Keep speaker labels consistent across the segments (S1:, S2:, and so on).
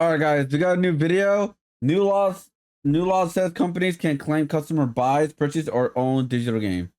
S1: All right, guys, we got a new video. New law says companies can claim customer buys, purchase, or own digital game.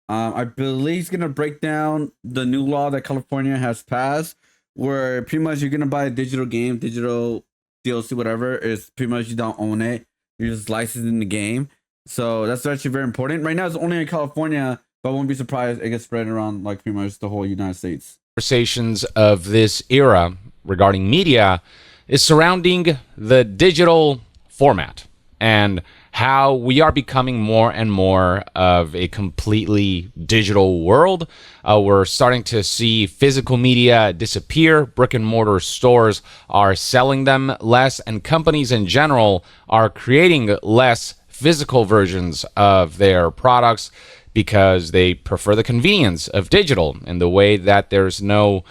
S1: I believe he's gonna break down the new law that California has passed, where pretty much you're gonna buy a digital game, digital DLC, whatever. Is pretty much you don't own it. You're just licensing the game. So that's actually very important. Right now, it's only in California, but I won't be surprised it gets spread around like pretty much the whole United States.
S2: Conversations of this era regarding media is surrounding the digital format and how we are becoming more and more of a completely digital world. We're starting to see physical media disappear. Brick and mortar stores are selling them less, and companies in general are creating less physical versions of their products because they prefer the convenience of digital in the way that there's no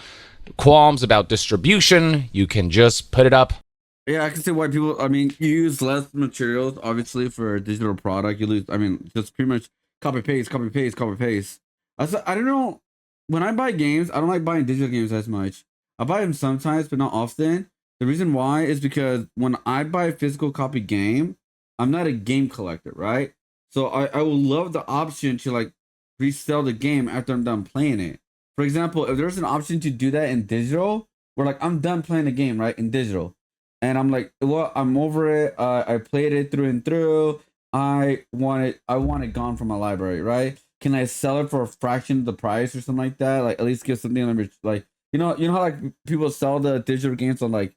S2: qualms about distribution. You can just put it up.
S1: Yeah, I can see why people. I mean, you use less materials, obviously, for a digital product. You lose. I mean, just pretty much copy paste, copy paste, copy paste. I don't know. When I buy games, I don't like buying digital games as much. I buy them sometimes, but not often. The reason why is because when I buy a physical copy game, I'm not a game collector, right? So I will love the option to like resell the game after I'm done playing it. For example, if there's an option to do that in digital, where like I'm done playing the game, right, in digital, and I'm like, well, I'm over it. I played it through and through. I want it gone from my library, right? Can I sell it for a fraction of the price or something like that? Like at least get something like you know how like people sell the digital games on like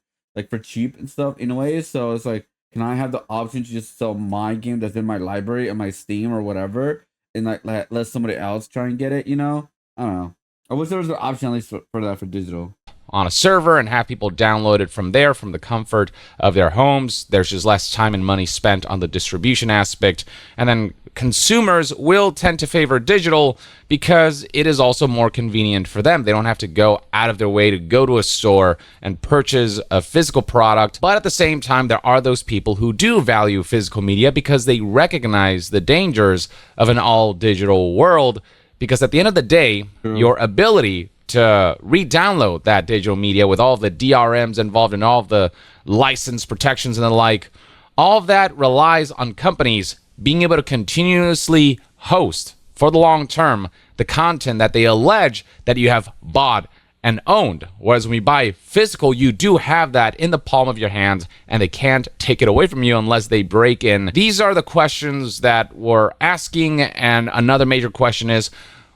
S1: for cheap and stuff in a way. So it's like, can I have the option to just sell my game that's in my library and my Steam or whatever, and like let somebody else try and get it? You know, I don't know. I wish there was an option at least for that for digital
S2: On a server and have people download it from there, from the comfort of their homes. There's just less time and money spent on the distribution aspect. And then consumers will tend to favor digital because it is also more convenient for them. They don't have to go out of their way to go to a store and purchase a physical product. But at the same time, there are those people who do value physical media because they recognize the dangers of an all-digital world. Because at the end of the day, your ability to re-download that digital media with all the DRMs involved and all of the license protections and the like, all of that relies on companies being able to continuously host for the long term the content that they allege that you have bought and owned. Whereas when you buy physical, you do have that in the palm of your hand and they can't take it away from you unless they break in. These are the questions that we're asking, and another major question is,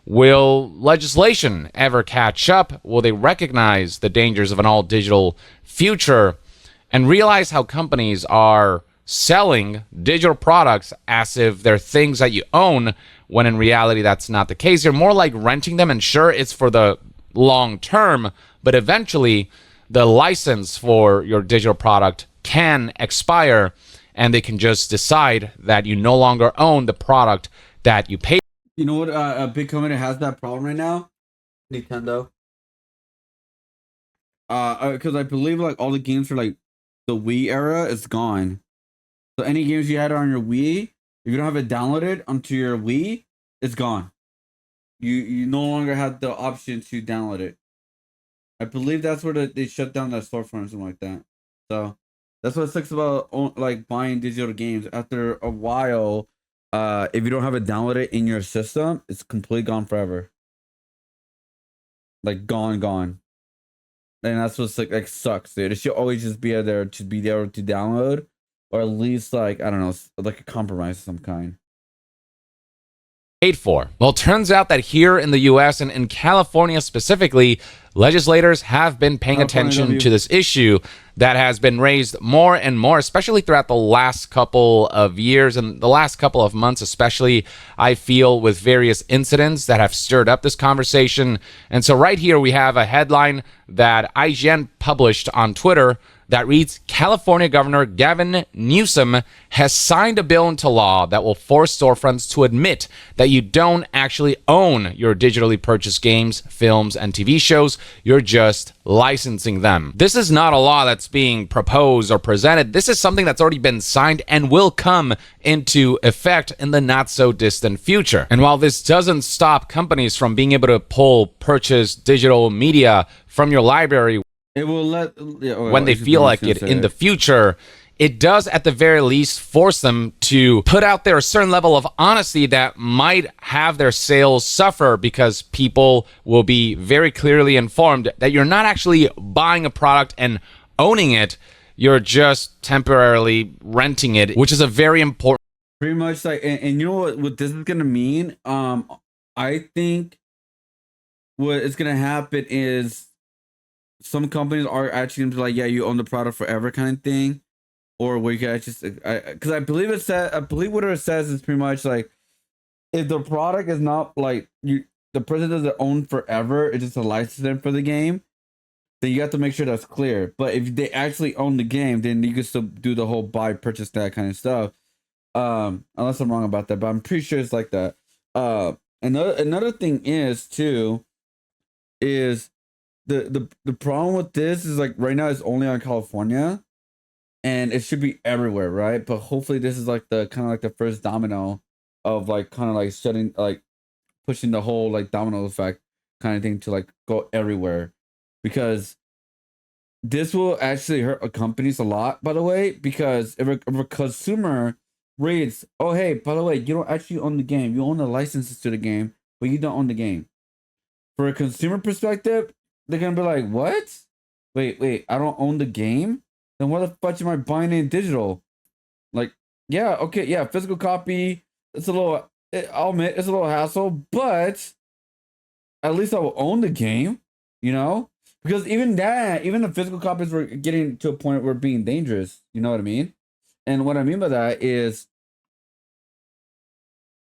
S2: will legislation ever catch up? Will they recognize the dangers of an all-digital future and realize how companies are selling digital products as if they're things that you own, when in reality that's not the case? You're more like renting them, and sure, it's for the long term, but eventually the license for your digital product can expire and they can just decide that you no longer own the product that you paid.
S1: You know what? A big company has that problem right now. Nintendo. Because I believe like all the games for like the Wii era is gone. So any games you had on your Wii, if you don't have it downloaded onto your Wii, it's gone. You no longer have the option to download it. I believe that's where they shut down that storefront or something like that. So that's what sucks about like buying digital games. After a while, if you don't have it downloaded in your system, it's completely gone forever. Like gone. And that's what's like sucks, dude. It should always just be there to be there to download, or at least like, I don't know, like a compromise of some kind.
S2: Paid for. Well, it turns out that here in the US and in California specifically, legislators have been paying attention to this issue that has been raised more and more, especially throughout the last couple of years and the last couple of months, especially, I feel, with various incidents that have stirred up this conversation. And so right here we have a headline that IGN published on Twitter that reads, California Governor Gavin Newsom has signed a bill into law that will force storefronts to admit that you don't actually own your digitally purchased games, films, and TV shows. You're just licensing them. This is not a law that's being proposed or presented. This is something that's already been signed and will come into effect in the not so distant future. And while this doesn't stop companies from being able to purchase digital media from your library,
S1: It will let
S2: when they feel like it in the future, it does at the very least force them to put out there a certain level of honesty that might have their sales suffer, because people will be very clearly informed that you're not actually buying a product and owning it. You're just temporarily renting it, which is a very important.
S1: Pretty much like, and you know what this is gonna mean? I think what is gonna happen is some companies are actually gonna be like, yeah, you own the product forever kind of thing, or where you can actually, because I believe it said, I believe what it says is pretty much like, if the product is not like the person doesn't own forever, it's just a license for the game, then you have to make sure that's clear. But if they actually own the game, then you can still do the whole buy, purchase, that kind of stuff. Unless I'm wrong about that, but I'm pretty sure it's like that. Another thing is too, is the problem with this is like right now it's only on California, and it should be everywhere, right? But hopefully this is like the kind of like the first domino of like kind of like shutting, like pushing the whole like domino effect kind of thing to like go everywhere, because this will actually hurt companies a lot, by the way, because if a consumer reads, oh hey, by the way, you don't actually own the game, you own the licenses to the game, but you don't own the game. For a consumer perspective, they're gonna be like, what? Wait, I don't own the game? Then what the fuck am I buying in digital? Like, yeah, okay, yeah, physical copy, it's a little, I'll admit, it's a little hassle, but at least I will own the game, you know? Because even the physical copies were getting to a point where being dangerous, you know what I mean? And what I mean by that is,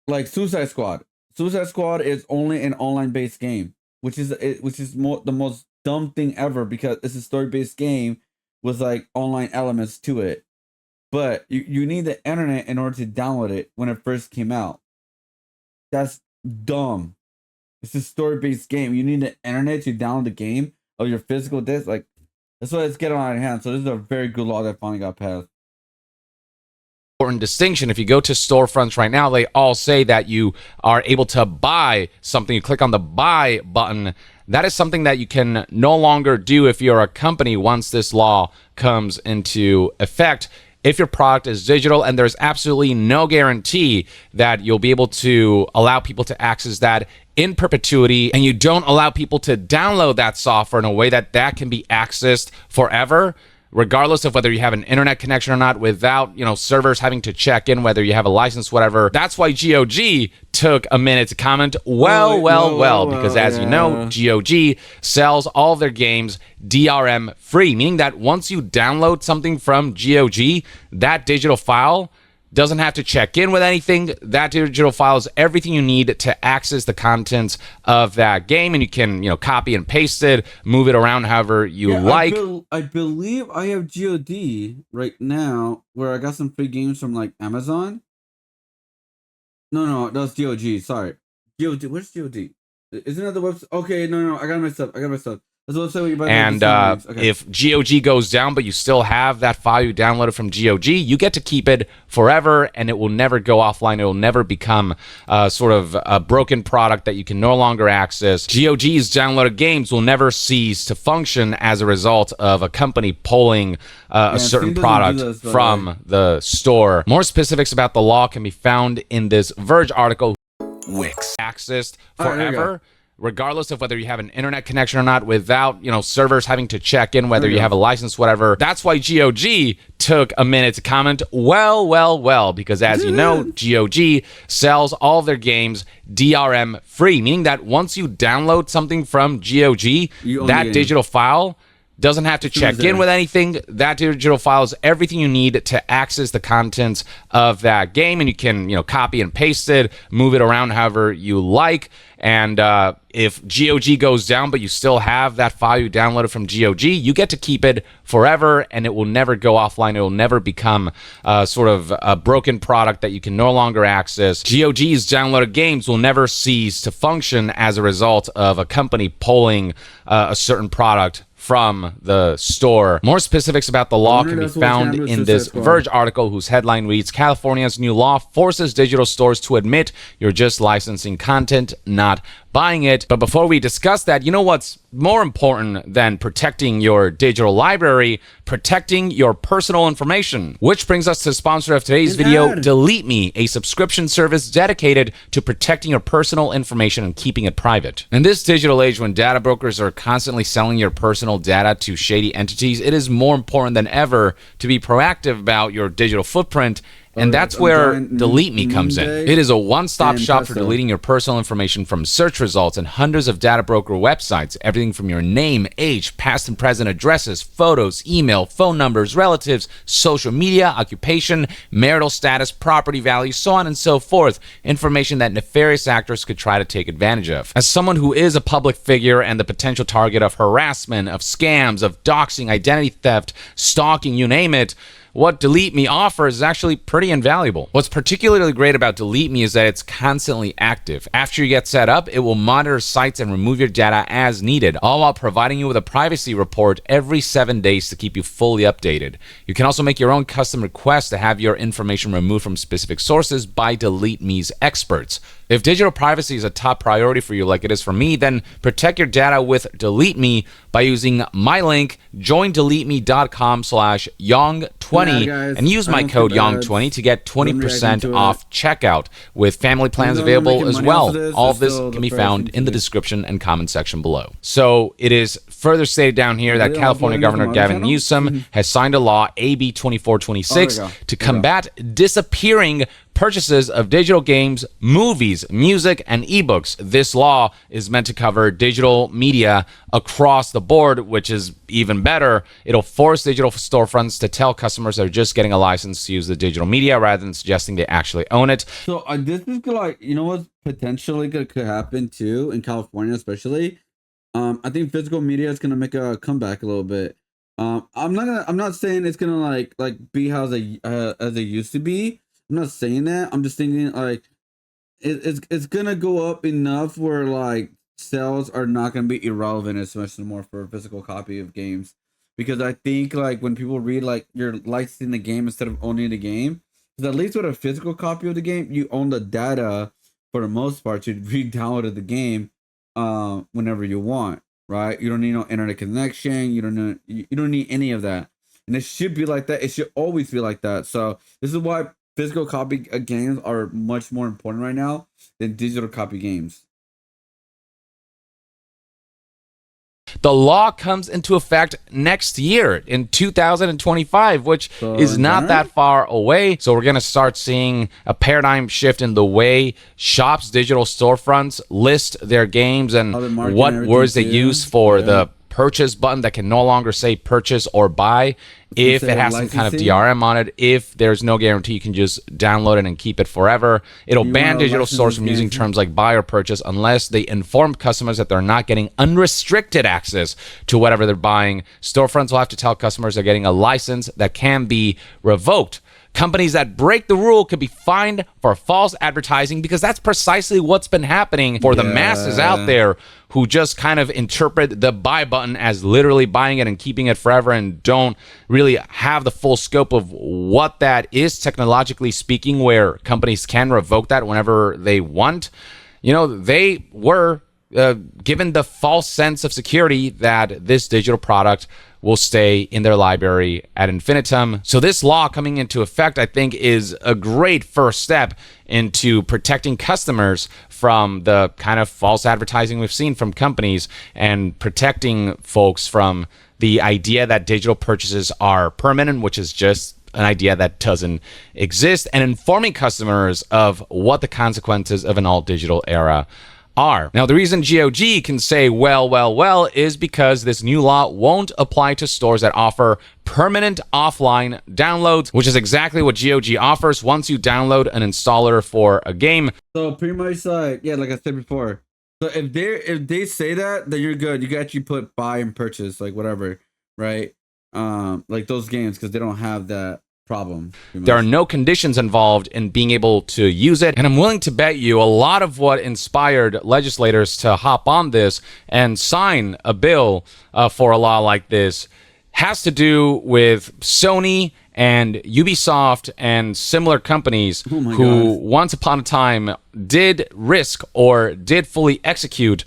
S1: like Suicide Squad. Suicide Squad is only an online-based game, which is the most dumb thing ever, because it's a story-based game with like online elements to it. But you need the internet in order to download it when it first came out. That's dumb. It's a story-based game. You need the internet to download the game of your physical disc. Like, that's why it's getting out of hand. So this is a very good law that finally got passed.
S2: Important distinction. If you go to storefronts right now, they all say that you are able to buy something. You click on the buy button. That is something that you can no longer do if you're a company once this law comes into effect. If your product is digital, and there's absolutely no guarantee that you'll be able to allow people to access that in perpetuity, and you don't allow people to download that software in a way that can be accessed forever, regardless of whether you have an internet connection or not, without, servers having to check in whether you have a license, whatever. That's why GOG took a minute to comment, because as you know, GOG sells all of their games DRM free, meaning that once you download something from GOG, that digital file doesn't have to check in with anything. That digital file is everything you need to access the contents of that game, and you can, copy and paste it, move it around however you like.
S1: I believe I have GOD right now, where I got some free games from like Amazon. No, that's GOG. Sorry, GOD. Where's GOD? Isn't that the website? Okay, no, I got messed up. And
S2: if GOG goes down, but you still have that file you downloaded from GOG, you get to keep it forever, and it will never go offline. It will never become sort of a broken product that you can no longer access. GOG's downloaded games will never cease to function as a result of a company pulling a certain product from the store. More specifics about the law can be found in this Verge article. Wix. Accessed forever. Regardless of whether you have an internet connection or not, without, servers having to check in whether you have a license, whatever. That's why GOG took a minute to comment, because as you know, GOG sells all of their games DRM free, meaning that once you download something from GOG, that digital file doesn't have to check in with anything. That digital file is everything you need to access the contents of that game, and you can, copy and paste it, move it around however you like. And if GOG goes down, but you still have that file you downloaded from GOG, you get to keep it forever, and it will never go offline. It will never become sort of a broken product that you can no longer access. GOG's downloaded games will never cease to function as a result of a company pulling a certain product from the store. More specifics about the law can be found in this Verge article, whose headline reads, California's new law forces digital stores to admit you're just licensing content, not buying it. But before we discuss that, you know what's more important than protecting your digital library? Protecting your personal information. Which brings us to the sponsor of today's video, Delete Me, a subscription service dedicated to protecting your personal information and keeping it private. In this digital age, when data brokers are constantly selling your personal data to shady entities, it is more important than ever to be proactive about your digital footprint. And that's where Delete Me comes in. It is a one-stop shop for deleting your personal information from search results and hundreds of data broker websites. Everything from your name, age, past and present addresses, photos, email, phone numbers, relatives, social media, occupation, marital status, property value, so on and so forth. Information that nefarious actors could try to take advantage of. As someone who is a public figure and the potential target of harassment, of scams, of doxing, identity theft, stalking, you name it, what Delete Me offers is actually pretty invaluable. What's particularly great about Delete Me is that it's constantly active. After you get set up, it will monitor sites and remove your data as needed, all while providing you with a privacy report every 7 days to keep you fully updated. You can also make your own custom requests to have your information removed from specific sources by Delete Me's experts. If digital privacy is a top priority for you like it is for me, then protect your data with Delete Me by using my link, joindeleteme.com/Yong20 and use my code Yong20 to get 20% off checkout with family plans available as well. All of this can be found in the description and comment section below. So it is further stated down here that California Governor Gavin Newsom has signed a law, AB 2426, to combat disappearing purchases of digital games, movies, music, and ebooks. This law is meant to cover digital media across the board, which is even better. It'll force digital storefronts to tell customers they're just getting a license to use the digital media rather than suggesting they actually own it.
S1: So this is like, you know what potentially could happen too in California, especially. I think physical media is gonna make a comeback a little bit. I'm not saying it's gonna like be how as it used to be. I'm not saying that. I'm just thinking like it's gonna go up enough where like sales are not gonna be irrelevant as much anymore for a physical copy of games, because I think like when people read like you're licensing the game instead of owning the game, because at least with a physical copy of the game you own the data for the most part to re-download the game whenever you want, right? You don't need no internet connection. You don't need any of that, and it should be like that. It should always be like that. So this is why physical copy games are much more important right now than digital copy games.
S2: The law comes into effect next year in 2025, which is not that far away. So we're going to start seeing a paradigm shift in the way shops, digital storefronts list their games and what words they use for the purchase button that can no longer say purchase or buy. If it has some kind of DRM on it, if there's no guarantee, you can just download it and keep it forever. It'll ban digital stores from using terms like buy or purchase unless they inform customers that they're not getting unrestricted access to whatever they're buying. Storefronts will have to tell customers they're getting a license that can be revoked. Companies that break the rule could be fined for false advertising, because that's precisely what's been happening for the masses out there who just kind of interpret the buy button as literally buying it and keeping it forever and don't really have the full scope of what that is technologically speaking, where companies can revoke that whenever they want. You know, they were given the false sense of security that this digital product will stay in their library ad infinitum. So this law coming into effect, I think, is a great first step into protecting customers from the kind of false advertising we've seen from companies, and protecting folks from the idea that digital purchases are permanent, which is just an idea that doesn't exist, and informing customers of what the consequences of an all-digital era are. Now, the reason GOG can say well is because this new law won't apply to stores that offer permanent offline downloads, which is exactly what GOG offers once you download an installer for a game.
S1: So pretty much like I said before, so if they say that, then you're good. You can actually put buy and purchase, like whatever, right? Like those games, because they don't have that problem.
S2: There are no conditions involved in being able to use it, and I'm willing to bet you a lot of what inspired legislators to hop on this and sign a bill for a law like this has to do with Sony And Ubisoft and similar companies who once upon a time did risk or did fully execute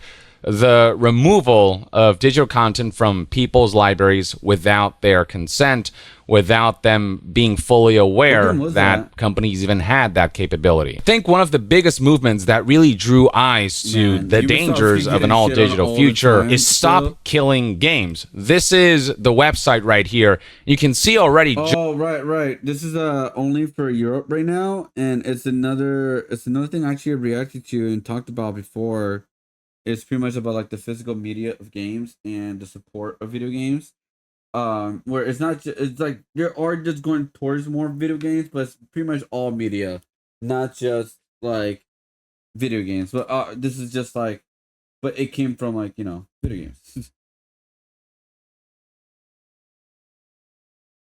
S2: the removal of digital content from people's libraries without their consent, without them being fully aware that companies even had that capability. I think one of the biggest movements that really drew eyes to the dangers of an all-digital future is stop killing games. This is the website right here. You can see already.
S1: Oh, right. This is only for Europe right now, and it's another thing I actually reacted to and talked about before. It's pretty much about like the physical media of games and the support of video games. Where it's not it's like there are just going towards more video games, but it's pretty much all media, not just like video games. But this is just like, but it came from like, you know, video games.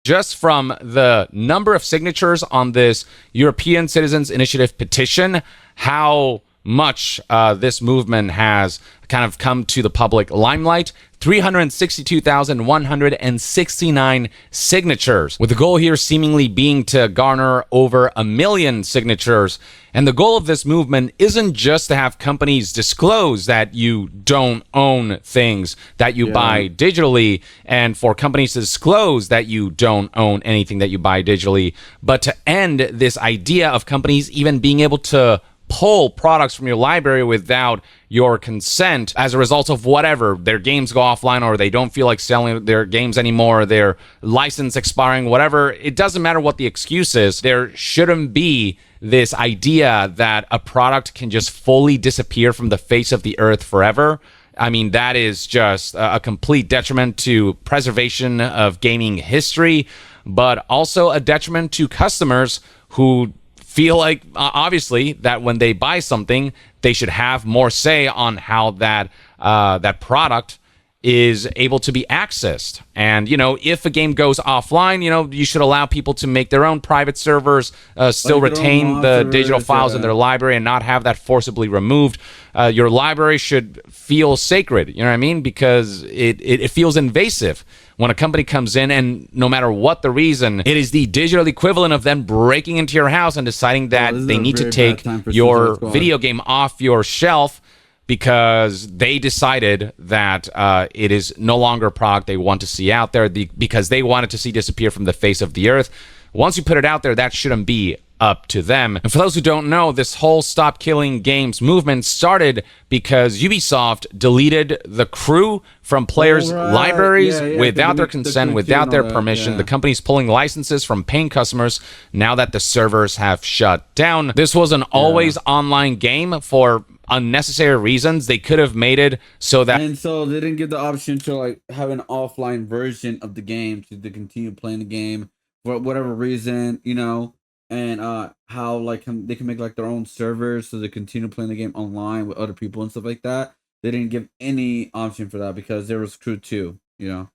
S2: Just from the number of signatures on this European Citizens Initiative petition, how much this movement has kind of come to the public limelight. 362,169 signatures, with the goal here seemingly being to garner over 1 million signatures. And the goal of this movement isn't just to have companies disclose that you don't own things that you buy digitally, and for companies to disclose that you don't own anything that you buy digitally, but to end this idea of companies even being able to pull products from your library without your consent as a result of whatever, their games go offline, or they don't feel like selling their games anymore, their license expiring, whatever. It doesn't matter what the excuse is. There shouldn't be this idea that a product can just fully disappear from the face of the earth forever. I mean, that is just a complete detriment to preservation of gaming history, but also a detriment to customers who feel like, obviously, that when they buy something, they should have more say on how that that product is able to be accessed. And, you know, if a game goes offline, you know, you should allow people to make their own private servers, still retain the digital files in their library and not have that forcibly removed. Your library should feel sacred, you know what I mean? Because it feels invasive when a company comes in, and no matter what the reason, it is the digital equivalent of them breaking into your house and deciding that they need to take your video game off your shelf because they decided that it is no longer a product they want to see out there, because they wanted to see disappear from the face of the earth. Once you put it out there, that shouldn't be up to them. And for those who don't know, this whole Stop Killing Games movement started because Ubisoft deleted the crew from players' libraries without their consent, without their permission. The company's pulling licenses from paying customers now that the servers have shut down. This was an always online game for unnecessary reasons. They could have made it so that,
S1: and so they didn't give the option to like have an offline version of the game to continue playing the game for whatever reason, you know. And how like they can make like their own servers so they continue playing the game online with other people and stuff like that. They didn't give any option for that because there was crew 2, you know,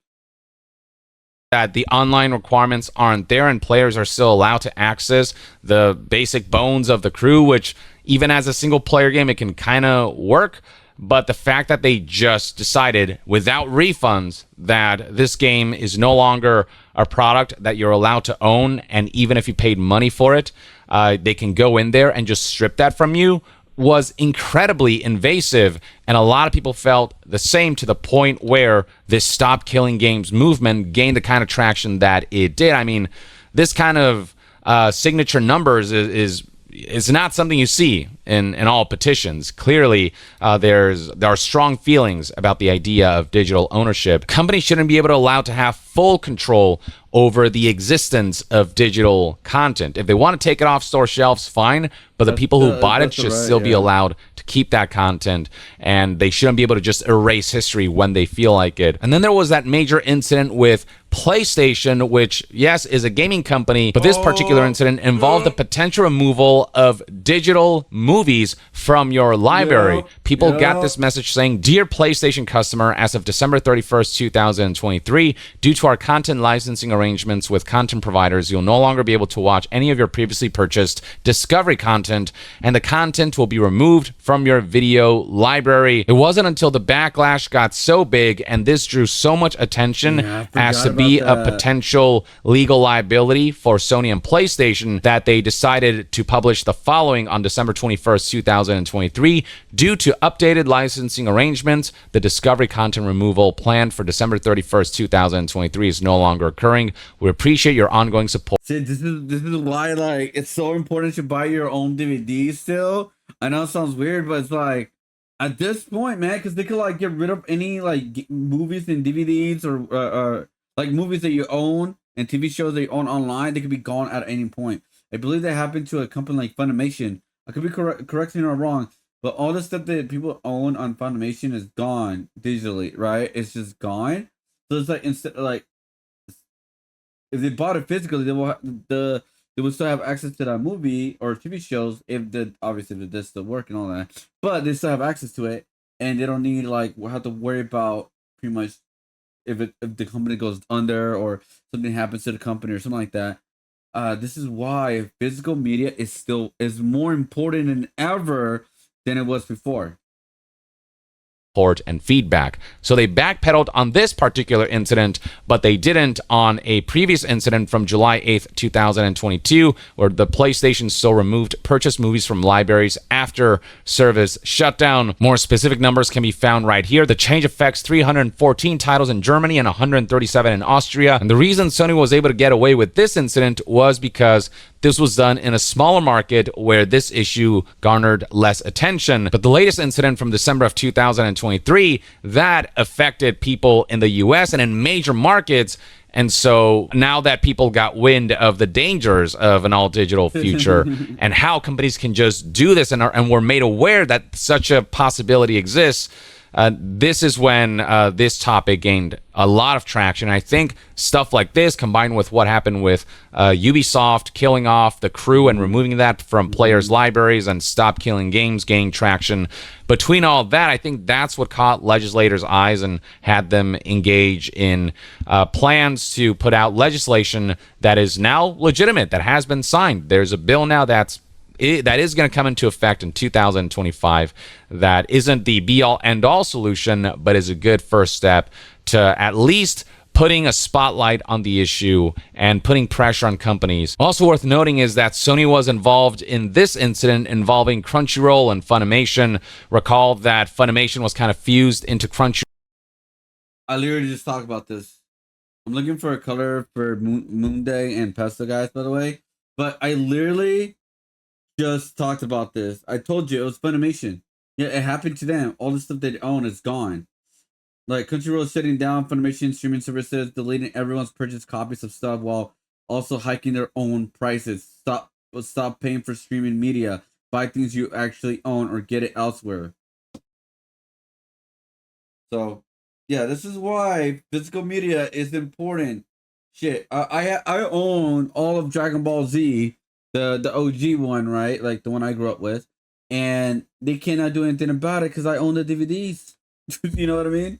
S2: that the online requirements aren't there and players are still allowed to access the basic bones of the crew, which even as a single player game, it can kind of work. But the fact that they just decided without refunds that this game is no longer a product that you're allowed to own, and even if you paid money for it, they can go in there and just strip that from you, was incredibly invasive. And a lot of people felt the same, to the point where this Stop Killing Games movement gained the kind of traction that it did. I mean, this kind of signature numbers is not something you see in all petitions. Clearly, there are strong feelings about the idea of digital ownership. Companies shouldn't be able to allow to have full control over the existence of digital content. If they want to take it off store shelves, fine, but the people who bought it should still be allowed to keep that content, and they shouldn't be able to just erase history when they feel like it. And then there was that major incident with PlayStation, which, yes, is a gaming company, but this particular incident involved the potential removal of digital movies from your library. People got this message saying, "Dear PlayStation customer, as of December 31st, 2023, due to our content licensing arrangements arrangements with content providers, you'll no longer be able to watch any of your previously purchased Discovery content, and the content will be removed from your video library. It wasn't until the backlash got so big and this drew so much attention as to be a potential legal liability for Sony and PlayStation that they decided to publish the following on December 21st, 2023. Due to updated licensing arrangements, the Discovery content removal planned for December 31st, 2023 is no longer occurring. We appreciate your ongoing support.
S1: See, this is why, like, it's so important to buy your own DVD still. I know it sounds weird, but it's like, at this point, man, because they could, like, get rid of any, like, movies and DVDs or like, movies that you own and TV shows that you own online. They could be gone at any point. I believe that happened to a company like Funimation. I could be correcting or wrong, but all the stuff that people own on Funimation is gone digitally, right? It's just gone. So it's like, instead, like, if they bought it physically, they will they would still have access to that movie or TV shows if obviously the disc still work and all that. But they still have access to it, and they don't need like have to worry about pretty much if the company goes under or something happens to the company or something like that. This is why physical media is more important than ever than it was before.
S2: And feedback. So they backpedaled on this particular incident, but they didn't on a previous incident from July 8th, 2022, where the PlayStation Store removed purchased movies from libraries after service shutdown. More specific numbers can be found right here. The change affects 314 titles in Germany and 137 in Austria. And the reason Sony was able to get away with this incident was because this was done in a smaller market where this issue garnered less attention. But the latest incident from December of 2023, that affected people in the US and in major markets. And so now that people got wind of the dangers of an all-digital future and how companies can just do this and were made aware that such a possibility exists, this is when this topic gained a lot of traction. I think stuff like this, combined with what happened with Ubisoft killing off the crew and removing that from players' libraries and Stop Killing Games, gained traction. Between all that, I think that's what caught legislators' eyes and had them engage in plans to put out legislation that is now legitimate, that has been signed. There's a bill now that is going to come into effect in 2025 that isn't the be-all end-all solution, but is a good first step to at least putting a spotlight on the issue and putting pressure on companies. Also worth noting is that Sony was involved in this incident involving Crunchyroll and Funimation. Recall that Funimation was kind of fused into Crunchyroll.
S1: I literally just talked about this. I'm looking for a color for Moon Day and Pesto Guys, by the way. But I literally just talked about this. I told you it was Funimation. Yeah, it happened to them. All the stuff they own is gone. Like Crunchyroll shutting down Funimation streaming services, deleting everyone's purchased copies of stuff while also hiking their own prices. Stop paying for streaming media. Buy things you actually own or get it elsewhere. So, yeah, this is why physical media is important. Shit, I own all of Dragon Ball Z. The OG one, right? Like the one I grew up with. And they cannot do anything about it because I own the DVDs. You know what I mean?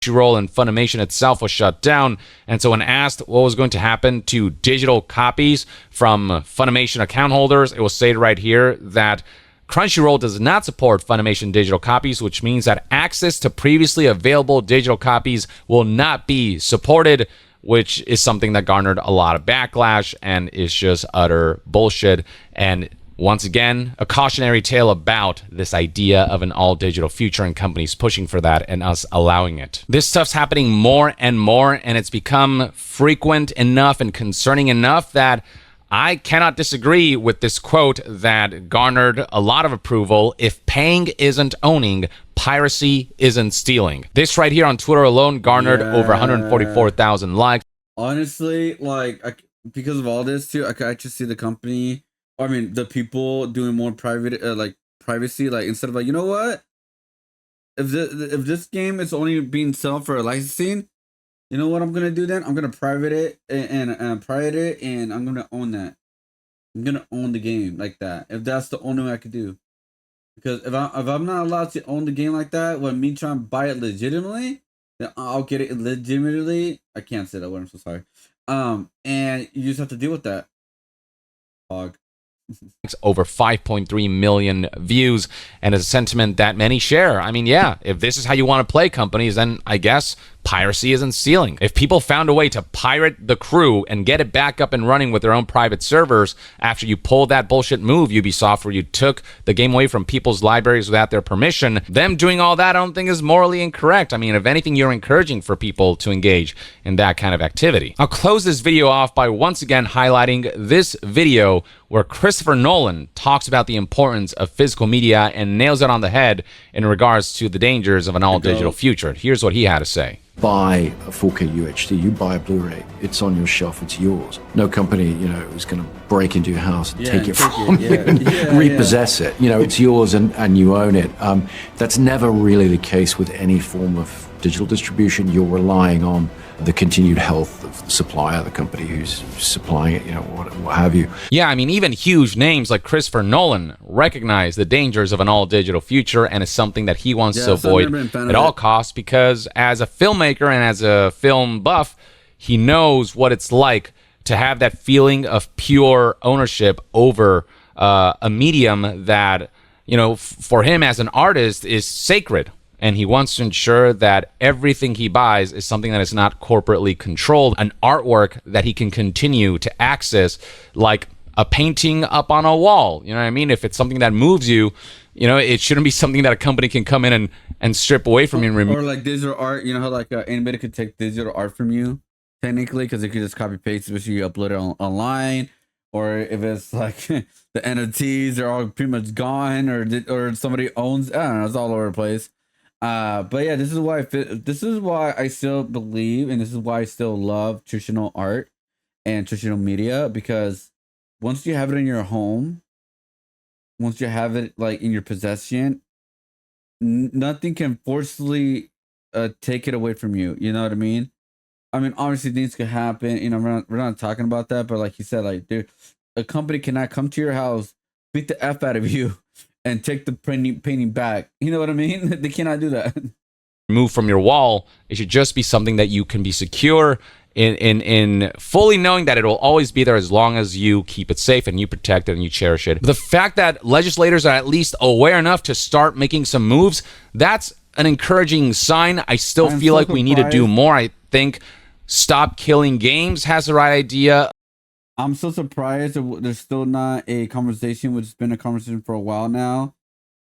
S2: Crunchyroll and Funimation itself was shut down. And so when asked what was going to happen to digital copies from Funimation account holders, it was stated right here that Crunchyroll does not support Funimation digital copies, which means that access to previously available digital copies will not be supported, which is something that garnered a lot of backlash and is just utter bullshit. And once again, a cautionary tale about this idea of an all-digital future and companies pushing for that and us allowing it. This stuff's happening more and more, and it's become frequent enough and concerning enough that I cannot disagree with this quote that garnered a lot of approval. If paying isn't owning, piracy isn't stealing. This right here on Twitter alone garnered over 144,000 likes.
S1: Honestly, like, because of all this too, I could actually see the company, I mean, the people doing more private, like privacy, like instead of like, you know what? If this game is only being sold for licensing, you know what I'm gonna do then? I'm gonna private it and private it, and I'm gonna own that. I'm gonna own the game like that. If that's the only way I could do, because if I'm not allowed to own the game like that, when me trying to buy it legitimately, then I'll get it legitimately. I can't say that word. I'm so sorry. And you just have to deal with that. Dog.
S2: Over 5.3 million views, and is a sentiment that many share. I mean, yeah, if this is how you want to play companies, then I guess piracy isn't stealing. If people found a way to pirate the crew and get it back up and running with their own private servers after you pulled that bullshit move, Ubisoft, where you took the game away from people's libraries without their permission, them doing all that I don't think is morally incorrect. I mean, if anything, you're encouraging for people to engage in that kind of activity. I'll close this video off by once again highlighting this video where Christopher Nolan talks about the importance of physical media and nails it on the head in regards to the dangers of an all-digital future. Here's what he had to say.
S3: Buy a 4K UHD, you buy a Blu-ray, it's on your shelf, it's yours. No company, is going to break into your house and take it from you and repossess it. It's yours and you own it. That's never really the case with any form of digital distribution. You're relying on the continued health of the supplier, the company who's supplying it, what have you.
S2: Yeah, I mean, even huge names like Christopher Nolan recognize the dangers of an all-digital future, and it's something that he wants to avoid at all costs, because as a filmmaker and as a film buff, he knows what it's like to have that feeling of pure ownership over a medium that, for him as an artist is sacred. And he wants to ensure that everything he buys is something that is not corporately controlled, an artwork that he can continue to access, like a painting up on a wall. You know what I mean? If it's something that moves you, it shouldn't be something that a company can come in and strip away from you.
S1: Or like digital art, how like anybody could take digital art from you, technically, because they could just copy paste, especially you upload it online. Or if it's like the NFTs are all pretty much gone, or somebody owns, I don't know, it's all over the place. But yeah, this is why I still believe, and this is why I still love traditional art and traditional media, because once you have it in your home, once you have it like in your possession, nothing can forcibly take it away from you. You know what I mean? I mean, obviously things could happen. We're not talking about that, but like you said, like, dude, a company cannot come to your house, beat the F out of you, and take the painting back. You know what I mean? They cannot do that.
S2: Move from your wall. It should just be something that you can be secure in fully knowing that it will always be there as long as you keep it safe and you protect it and you cherish it. The fact that legislators are at least aware enough to start making some moves, that's an encouraging sign. I still feel like we need to do more. I think Stop Killing Games has the right idea.
S1: I'm so surprised that there's still not a conversation, which has been a conversation for a while now,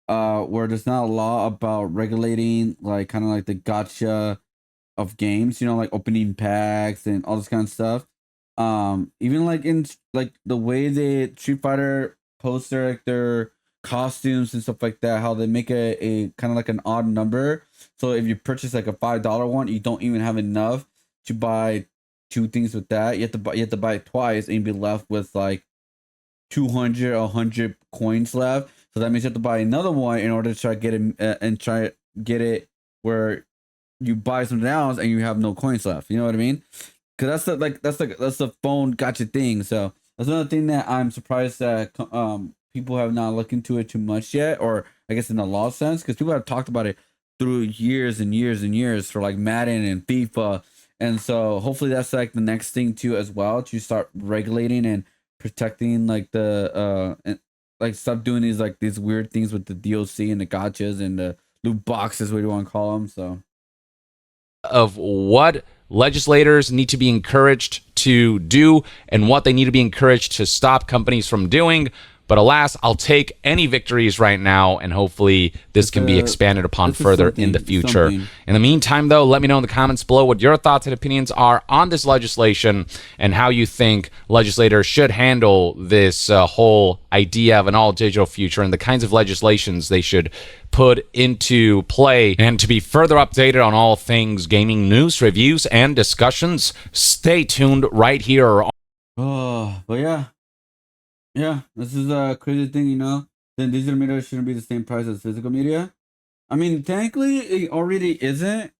S1: where there's not a law about regulating like kind of like the gotcha of games, like opening packs and all this kind of stuff. Even like in like the way they Street Fighter post their costumes and stuff like that, how they make a kind of like an odd number. So if you purchase like a $5 one, you don't even have enough to buy two things with that. You have to buy it twice, and you'd be left with like 200 or 100 coins left. So that means you have to buy another one in order to try to get it and try to get it where you buy something else and you have no coins left. You know what I mean? Because that's the phone gotcha thing. So that's another thing that I'm surprised that people have not looked into it too much yet, or I guess in the law sense, because people have talked about it through years and years and years for like Madden and FIFA. And so hopefully that's like the next thing too as well, to start regulating and protecting like the and like stop doing these weird things with the DLC and the gotchas and the loot boxes, what do you want to call them. So
S2: of what legislators need to be encouraged to do and what they need to be encouraged to stop companies from doing. But alas, I'll take any victories right now, and hopefully this can be expanded upon further in the future. In the meantime, though, let me know in the comments below what your thoughts and opinions are on this legislation and how you think legislators should handle this whole idea of an all-digital future and the kinds of legislations they should put into play. And to be further updated on all things gaming news, reviews, and discussions, stay tuned right here.
S1: Oh, but yeah. Yeah, this is a crazy thing, Then digital media shouldn't be the same price as physical media. I mean, technically, it already isn't.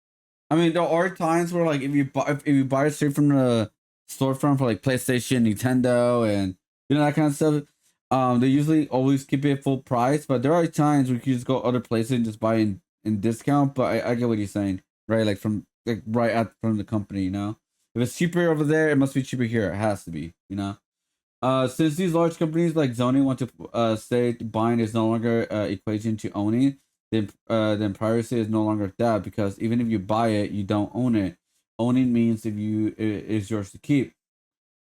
S1: I mean, there are times where, like, if you buy it straight from the storefront for like PlayStation, Nintendo, and that kind of stuff, they usually always keep it full price. But there are times where you can just go other places and just buy in discount. But I get what you're saying, right? Like from right out from the company, If it's cheaper over there, it must be cheaper here. It has to be, you know. Since these large companies like Sony want to say buying is no longer equation to owning, then piracy is no longer that, because even if you buy it, you don't own it. Owning means if you it is yours to keep.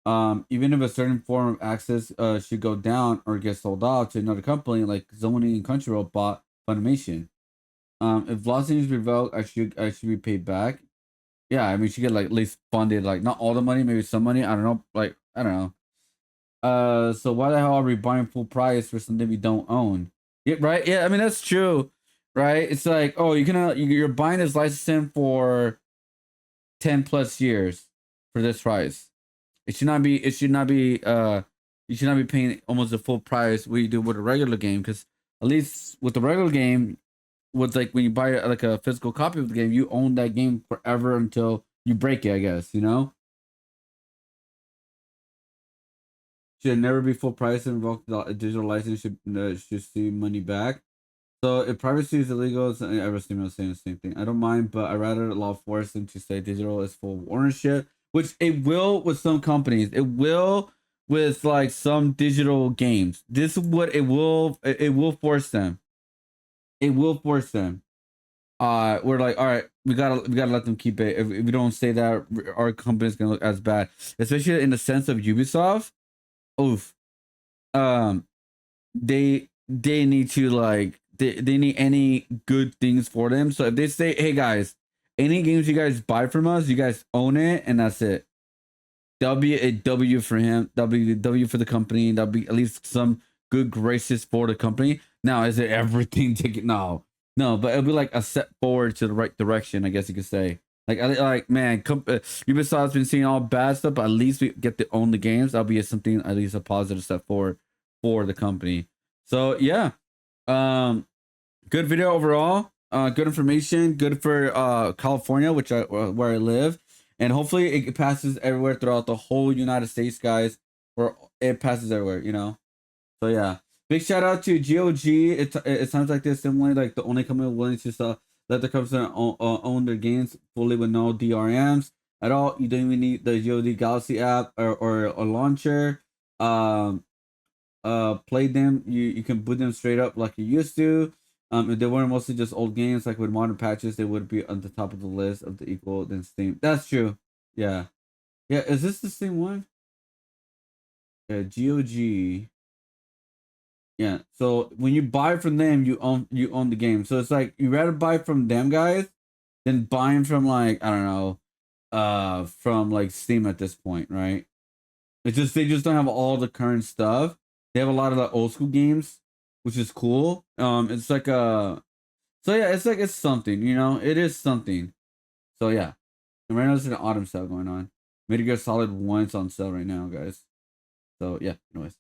S1: Even if a certain form of access should go down or get sold out to another company, like Sony and Crunchyroll bought Funimation. If velocity is revoked, I should be paid back. Yeah, I mean, she get like at least funded, like not all the money, maybe some money. I don't know, like I don't know. So why the hell are we buying full price for something we don't own? Yeah, right. Yeah, I mean that's true, right? It's like, oh, you're buying this licensing for 10+ years for this price. It should not be. It should not be. You should not be paying almost the full price what you do with a regular game, because at least with the regular game, with like when you buy like a physical copy of the game, you own that game forever until you break it. I guess you know. Should never be full price and revoke the digital license. Should see money back. So if privacy is illegal, every streamer saying the same thing. I don't mind, but I rather law force them to say digital is full ownership, which it will with some companies. It will with like some digital games. This is what it will. It will force them. It will force them. We're like, all right, we gotta let them keep it. If we don't say that, our company's gonna look as bad, especially in the sense of Ubisoft. Oof. Um, they need to like they need any good things for them. So if they say, hey guys, any games you guys buy from us, you guys own it, and that's it. That'll be a W for him. That'll be a W for the company. That'll be at least some good graces for the company. Now, is it everything taken? No, but it'll be like a step forward to the right direction, I guess you could say. Like man, Ubisoft's been seeing all bad stuff, but at least we get to own the games. That'll be something, at least a positive step forward for the company. So yeah, good video overall. Good information. Good for California, where I live, and hopefully it passes everywhere throughout the whole United States, guys. Where it passes everywhere, you know. So yeah, big shout out to GOG. It sounds like they're similarly like the only company willing to let the customer own their games fully with no DRMs at all. You don't even need the GOG Galaxy app or a launcher. Play them. You can boot them straight up like you used to. If they weren't mostly just old games, like with modern patches, they would be on the top of the list of the equal than Steam. That's true. Yeah. Yeah, is this the same one? Yeah, GOG. Yeah. So when you buy from them, you own the game. So it's like you rather buy from them guys than buying from like, I don't know, from like Steam at this point, right? It's just they just don't have all the current stuff. They have a lot of the old school games, which is cool. It's like so yeah, it's like it's something, you know, it is something. So yeah, and right now there's an autumn sale going on. Metal Gear Solid 1's on sale right now, guys. So yeah, anyways.